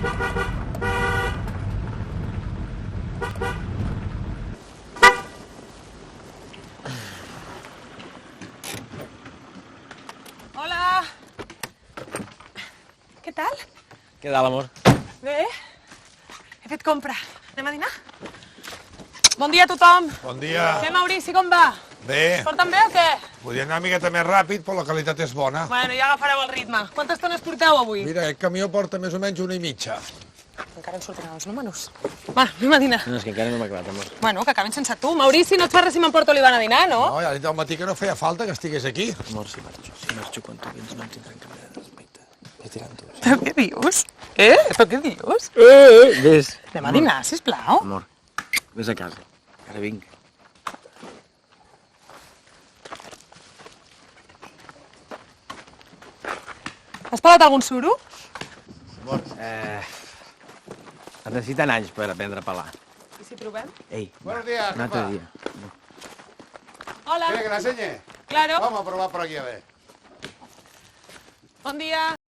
Hola! Què tal? Què tal, amor? Bé. He fet compra. Anem a dinar? Bon dia a tothom. Bon dia. Què, Maurici, com va? Bé. Porten bé o què? Podria anar una miqueta més ràpid, però la qualitat és bona. Bueno, ja agafareu el ritme. Quantes tones porteu avui? Mira, aquest camió porta més o menys 1,5. Encara en sortiran uns números. Va, anem a dinar. No, és que encara no m'ha acabat, amor. Bueno, que acabin sense tu. Maurici, no et fa res si m'emporto l'Ivan a dinar, no? No, ja he dit al matí que no feia falta que estigués aquí. Amor, si marxo quan tu vens no em tindran cap mena de respecte. Vaig tirant tu. Però què dius? Però què dius? Vés. Anem a dinar, sisplau. Amor, vés a casa. Ara vinc. Has pagat algun suro? Amor, es necessiten anys per aprendre a pelar. I si provem? Ei, Buenos días, un altre dia. Hola. ¿Quiere que la enseñe? Claro. Vamos a probar por aquí, a ver. Bon dia.